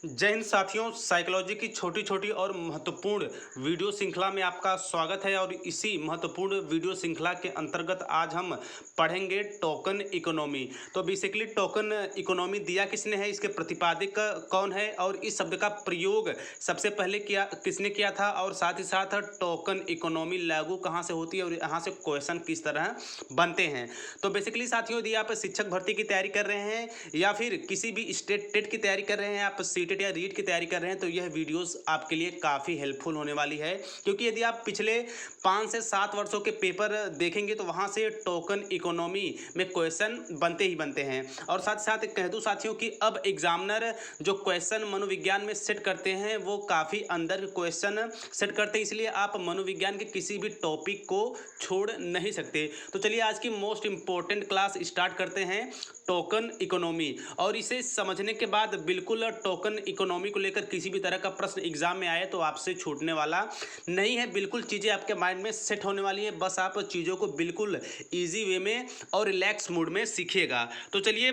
जय हिंद साथियों। साइकोलॉजी की छोटी छोटी और महत्वपूर्ण वीडियो श्रृंखला में आपका स्वागत है और इसी महत्वपूर्ण वीडियो श्रृंखला के अंतर्गत आज हम पढ़ेंगे टोकन इकोनॉमी। तो बेसिकली टोकन इकोनॉमी दिया किसने है, इसके प्रतिपादक कौन है और इस शब्द का प्रयोग सबसे पहले किसने किया था, और साथ ही साथ टोकन इकोनॉमी लागू कहाँ से होती है और यहाँ से क्वेश्चन किस तरह बनते हैं। तो बेसिकली साथियों, यदि आप शिक्षक भर्ती की तैयारी कर रहे हैं या फिर किसी भी स्टेट टेट की तैयारी कर रहे हैं, आप सीटेट या रीट की तैयारी कर रहे हैं, तो यह वीडियोस आपके लिए काफ़ी हेल्पफुल होने वाली है। क्योंकि यदि आप पिछले 5 से 7 वर्षों के पेपर देखेंगे तो वहाँ से टोकन इकोनॉमी में क्वेश्चन बनते ही बनते हैं। और साथ साथ कह दूँ साथियों कि अब एग्जामिनर जो क्वेश्चन मनोविज्ञान में सेट करते हैं वो काफ़ी अंदर क्वेश्चन सेट करते हैं, इसलिए आप मनोविज्ञान के किसी भी टॉपिक को छोड़ नहीं सकते। तो चलिए आज की मोस्ट इंपॉर्टेंट क्लास स्टार्ट करते हैं, टोकन इकोनॉमी। और इसे समझने के बाद बिल्कुल टोकन इकोनॉमी को लेकर किसी भी तरह का प्रश्न एग्जाम में आए तो आपसे छूटने वाला नहीं है। बिल्कुल चीज़ें आपके माइंड में सेट होने वाली है, बस आप चीज़ों को बिल्कुल इजी वे में और रिलैक्स मूड में सीखिएगा। तो चलिए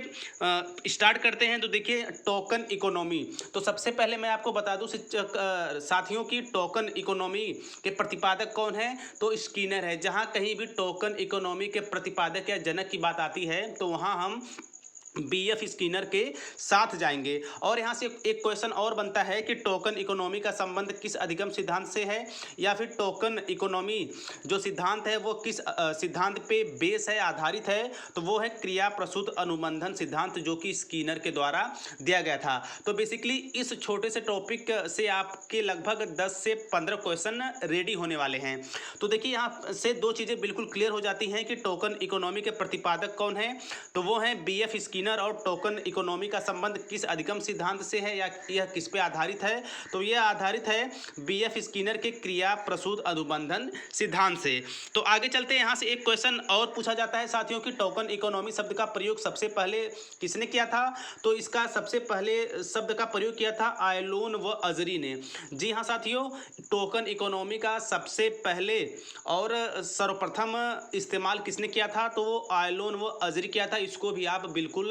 स्टार्ट करते हैं। तो देखिए टोकन इकोनॉमी, तो सबसे पहले मैं आपको बता दूं साथियों की टोकन इकोनॉमी के प्रतिपादक कौन है, तो स्किनर है। जहां कहीं भी टोकन इकोनॉमी के प्रतिपादक या जनक की बात आती है तो वहां हम बीएफ स्किनर के साथ जाएंगे। और यहाँ से एक क्वेश्चन और बनता है कि टोकन इकोनॉमी का संबंध किस अधिगम सिद्धांत से है, या फिर टोकन इकोनॉमी जो सिद्धांत है वो किस सिद्धांत पे बेस है, आधारित है, तो वो है क्रिया प्रसूत अनुबंधन सिद्धांत, जो कि स्किनर के द्वारा दिया गया था। तो बेसिकली इस छोटे से टॉपिक से आपके लगभग 10 से 15 क्वेश्चन रेडी होने वाले हैं। तो देखिए यहाँ से दो चीज़ें बिल्कुल क्लियर हो जाती हैं कि टोकन इकोनॉमी के प्रतिपादक कौन है, तो वो है बीएफ स्किनर। और टोकन इकोनॉमी का संबंध किस अधिगम सिद्धांत से है या यह किस पे आधारित है, तो यह आधारित है बीएफ स्किनर के क्रिया प्रसूत अनुबंधन सिद्धांत से। तो आगे चलते हैं। यहाँ से एक क्वेश्चन और पूछा जाता है साथियों कि टोकन इकोनॉमी शब्द का प्रयोग सबसे पहले किसने किया था, तो इसका सबसे पहले शब्द का प्रयोग किया था आयलोन व अजरी ने। जी हाँ साथियों, टोकन इकोनॉमी का सबसे पहले और सर्वप्रथम इस्तेमाल किसने किया था, तो वो आयलोन व अजरी किया था। इसको भी आप बिल्कुल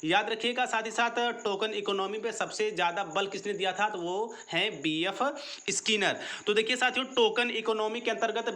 याद रखिएगा। साथ ही साथ टोकन इकोनॉमी पे सबसे ज़्यादा बल किसने दिया था, तो वो है बीएफ स्किनर। तो देखिए साथियों, टोकन इकोनॉमी के अंतर्गत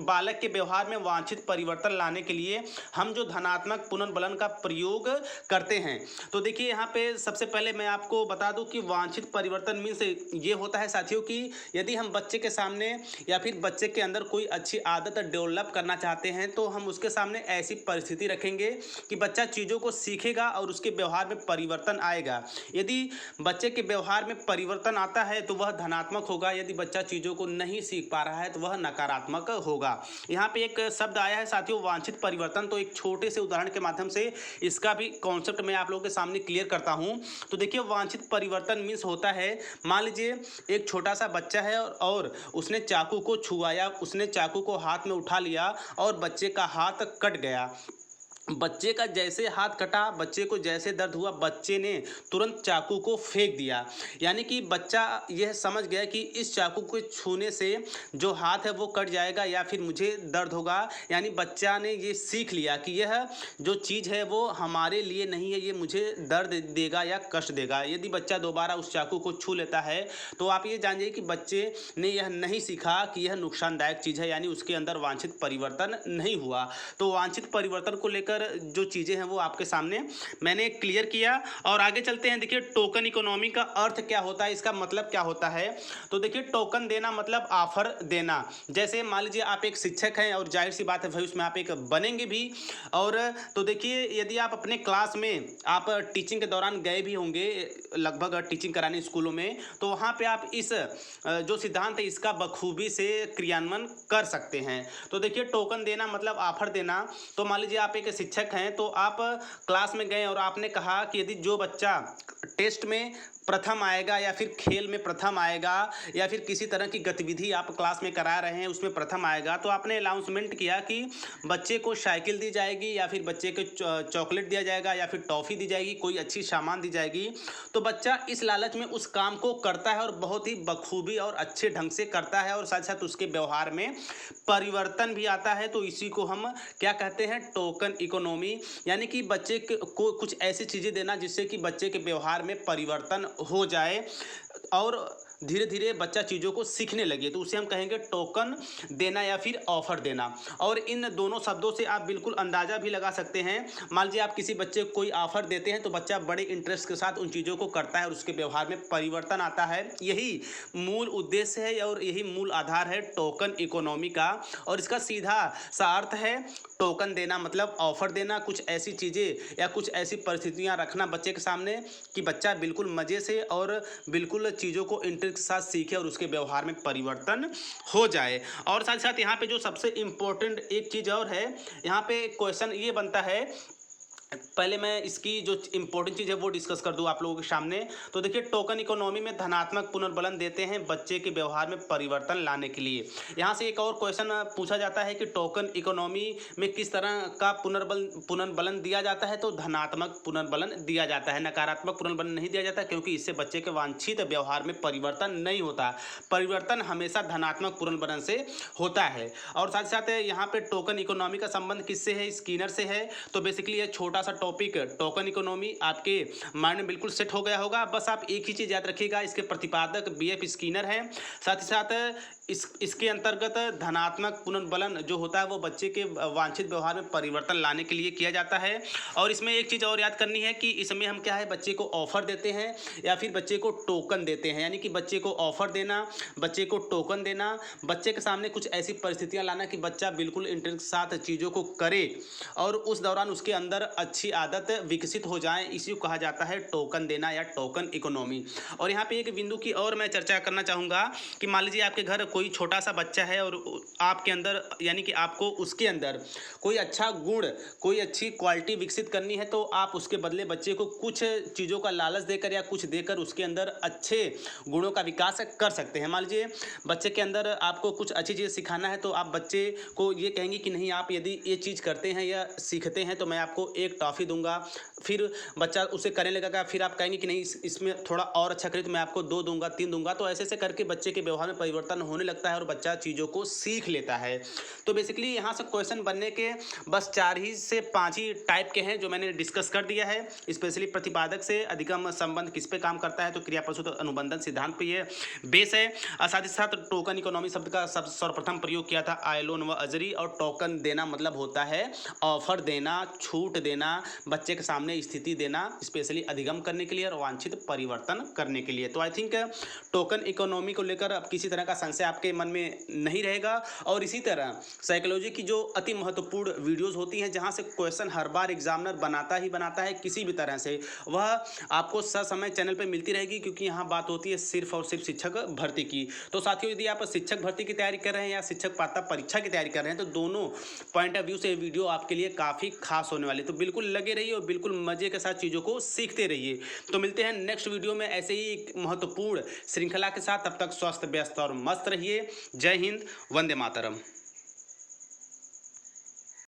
बालक के व्यवहार में वांछित परिवर्तन लाने के लिए हम जो धनात्मक पुनर्बलन का प्रयोग करते हैं। तो देखिए यहाँ पे सबसे पहले मैं आपको बता दूं कि वांछित परिवर्तन मीन्स ये होता है साथियों कि यदि हम बच्चे के सामने या फिर बच्चे के अंदर कोई अच्छी आदत डेवलप करना चाहते हैं तो हम उसके सामने ऐसी परिस्थिति रखेंगे कि बच्चा चीज़ों को सीखेगा और उसके व्यवहार में परिवर्तन आएगा। यदि बच्चे के व्यवहार में परिवर्तन आता है तो वह धनात्मक होगा, यदि बच्चा चीज़ों को नहीं सीख पा रहा है तो वह नकारात्मक होगा। यहाँ पे एक शब्द आया है साथियों वांछित परिवर्तन, तो एक छोटे से उदाहरण के माध्यम से इसका भी कॉन्सेप्ट मैं आप लोगों के सामने क्लियर करता हूँ। तो देखिए वांछित परिवर्तन मीन्स होता है, मान लीजिए एक छोटा सा बच्चा है और उसने चाकू को छुआया, उसने चाकू को हाथ में उठा लिया और बच्चे का हाथ कट गया। बच्चे का जैसे हाथ कटा, बच्चे को जैसे दर्द हुआ, बच्चे ने तुरंत चाकू को फेंक दिया। यानी कि बच्चा यह समझ गया कि इस चाकू को छूने से जो हाथ है वो कट जाएगा या फिर मुझे दर्द होगा। यानी बच्चा ने ये सीख लिया कि यह जो चीज़ है वो हमारे लिए नहीं है, ये मुझे दर्द देगा या कष्ट देगा। यदि बच्चा दोबारा उस चाकू को छू लेता है तो आप ये जानिए कि बच्चे ने यह नहीं सीखा कि यह नुकसानदायक चीज़ है, यानी उसके अंदर वांछित परिवर्तन नहीं हुआ। तो वांछित परिवर्तन को लेकर जो चीज़ें हैं वो आपके सामने मैंने क्लियर किया। और आगे चलते हैं। देखिए टोकन इकोनॉमी का अर्थ क्या होता है, इसका मतलब क्या होता है, तो देखिए टोकन देना मतलब ऑफर देना। जैसे मान लीजिए आप एक शिक्षक हैं और जाहिर सी बात है भाई उसमें आप एक बनेंगे भी। और तो देखिए यदि आप अपने क्लास में आप टीचिंग के दौरान गए भी होंगे लगभग टीचिंग कराने स्कूलों में, तो वहाँ पे आप इस जो सिद्धांत है इसका बखूबी से क्रियान्वयन कर सकते हैं। तो देखिए टोकन देना मतलब ऑफर देना। तो मान लीजिए आप एक शिक्षक हैं तो आप क्लास में गए और आपने कहा कि यदि जो बच्चा टेस्ट में प्रथम आएगा या फिर खेल में प्रथम आएगा या फिर किसी तरह की गतिविधि आप क्लास में करा रहे हैं उसमें प्रथम आएगा, तो आपने अनाउंसमेंट किया कि बच्चे को साइकिल दी जाएगी या फिर बच्चे को चॉकलेट दिया जाएगा या फिर टॉफ़ी दी जाएगी, कोई अच्छी सामान दी जाएगी। तो बच्चा इस लालच में उस काम को करता है और बहुत ही बखूबी और अच्छे ढंग से करता है और साथ साथ उसके व्यवहार में परिवर्तन भी आता है। तो इसी को हम क्या कहते हैं, टोकन इकोनॉमी। यानी कि बच्चे को कुछ ऐसी चीज़ें देना जिससे कि बच्चे के व्यवहार में परिवर्तन हो जाए और धीरे धीरे बच्चा चीज़ों को सीखने लगे, तो उसे हम कहेंगे टोकन देना या फिर ऑफर देना। और इन दोनों शब्दों से आप बिल्कुल अंदाज़ा भी लगा सकते हैं। मान लीजिए आप किसी बच्चे को कोई ऑफर देते हैं तो बच्चा बड़े इंटरेस्ट के साथ उन चीज़ों को करता है और उसके व्यवहार में परिवर्तन आता है। यही मूल उद्देश्य है और यही मूल आधार है टोकन इकोनॉमी का। और इसका सीधा सा अर्थ है टोकन देना मतलब ऑफर देना, कुछ ऐसी चीज़ें या कुछ ऐसी परिस्थितियां रखना बच्चे के सामने कि बच्चा बिल्कुल मज़े से और बिल्कुल चीज़ों को इंटरेस्ट के साथ सीखे और उसके व्यवहार में परिवर्तन हो जाए। और साथ ही साथ यहाँ पे जो सबसे इम्पोर्टेंट एक चीज़ और है, यहाँ पे क्वेश्चन ये बनता है, पहले मैं इसकी जो इम्पोर्टेंट चीज़ है वो डिस्कस कर दूं आप लोगों के सामने। तो देखिए टोकन इकोनॉमी में धनात्मक पुनर्बलन देते हैं बच्चे के व्यवहार में परिवर्तन लाने के लिए। यहाँ से एक और क्वेश्चन पूछा जाता है कि टोकन इकोनॉमी में किस तरह का पुनर्बलन दिया जाता है। तो धनात्मक पुनर्बलन दिया जाता है, नकारात्मक पुनर्बलन नहीं दिया जाता, क्योंकि इससे बच्चे के वांछित व्यवहार में परिवर्तन नहीं होता। परिवर्तन हमेशा धनात्मक पुनर्बलन से होता है। और साथ ही साथ यहाँ पे टोकन इकोनॉमी का संबंध किससे है, स्किनर से है। तो बेसिकली ये छोटा सा टॉपिक टोकन इकोनॉमी आपके माइंड में बिल्कुल सेट हो गया होगा। बस आप एक ही चीज़ याद रखिएगा, इसके प्रतिपादक बीएफ स्किनर है। साथ ही साथ इसके अंतर्गत धनात्मक पुनर्बलन जो होता है वो बच्चे के वांछित व्यवहार में परिवर्तन लाने के लिए किया जाता है। और इसमें एक चीज़ और याद करनी है कि इसमें हम क्या है, बच्चे को ऑफर देते हैं या फिर बच्चे को टोकन देते हैं। यानी कि बच्चे को ऑफर देना, बच्चे को टोकन देना, बच्चे के सामने कुछ ऐसी परिस्थितियां लाना कि बच्चा बिल्कुल इंटरेस्ट के साथ चीज़ों को करे और उस दौरान उसके अंदर अच्छी आदत विकसित हो जाए, इसी को कहा जाता है टोकन देना या टोकन इकोनॉमी। और यहाँ पे एक बिंदु की और मैं चर्चा करना चाहूँगा कि मान लीजिए आपके घर कोई छोटा सा बच्चा है और आपके अंदर यानी कि आपको उसके अंदर कोई अच्छा गुण, कोई अच्छी क्वालिटी विकसित करनी है, तो आप उसके बदले बच्चे को कुछ चीज़ों का लालच देकर या कुछ देकर उसके अंदर अच्छे गुणों का विकास कर सकते हैं। मान लीजिए बच्चे के अंदर आपको कुछ अच्छी चीज़ सिखाना है, तो आप बच्चे को ये कहेंगे कि नहीं, आप यदि ये चीज़ करते हैं या सीखते हैं तो मैं आपको एक टॉफ़ी दूंगा। फिर बच्चा उसे करने लगेगा, फिर आप कहेंगे कि नहीं इसमें थोड़ा और अच्छा करें तो मैं आपको 2 दूंगा, 3 दूंगा। तो ऐसे ऐसे करके बच्चे के व्यवहार में परिवर्तन होने लगता है और बच्चा चीज़ों को सीख लेता है। तो बेसिकली यहाँ से क्वेश्चन बनने के बस 4 ही से 5 ही टाइप के हैं जो मैंने डिस्कस कर दिया है। स्पेशली प्रतिपादक से अधिगम संबंध किस पे काम करता है, तो क्रिया प्रस्तुत अनुबंधन सिद्धांत पे ये बेस है। और साथ ही साथ टोकन इकोनॉमी शब्द का सर्वप्रथम प्रयोग किया था आयलोन व अजरी। और टोकन देना मतलब होता है ऑफर देना, छूट देना, बच्चे के सामने स्थिति देना, स्पेशली अधिगम करने के लिए और वांछित परिवर्तन करने के लिए। तो आई थिंक टोकन इकोनॉमी को लेकर अब किसी तरह का संशय आपके मन में नहीं रहेगा। और इसी तरह साइकोलॉजी की जो अति महत्वपूर्ण वीडियोस होती हैं जहां से क्वेश्चन हर बार एग्जामिनर बनाता ही बनाता है किसी भी तरह से, वह आपको ससमय चैनल पे मिलती रहेगी, क्योंकि यहाँ बात होती है सिर्फ और सिर्फ शिक्षक भर्ती की। तो साथियों, यदि आप शिक्षक भर्ती की तैयारी कर रहे हैं या शिक्षक पात्रता परीक्षा की तैयारी कर रहे हैं तो दोनों पॉइंट ऑफ व्यू से वीडियो आपके लिए काफ़ी खास होने वाली है। तो बिल्कुल लगे रहिए और बिल्कुल मजे के साथ चीज़ों को सीखते रहिए। तो मिलते हैं नेक्स्ट वीडियो में ऐसे ही एक महत्वपूर्ण श्रृंखला के साथ। तब तक स्वस्थ, व्यस्त और मस्त रहिए। जय हिंद, वंदे मातरम।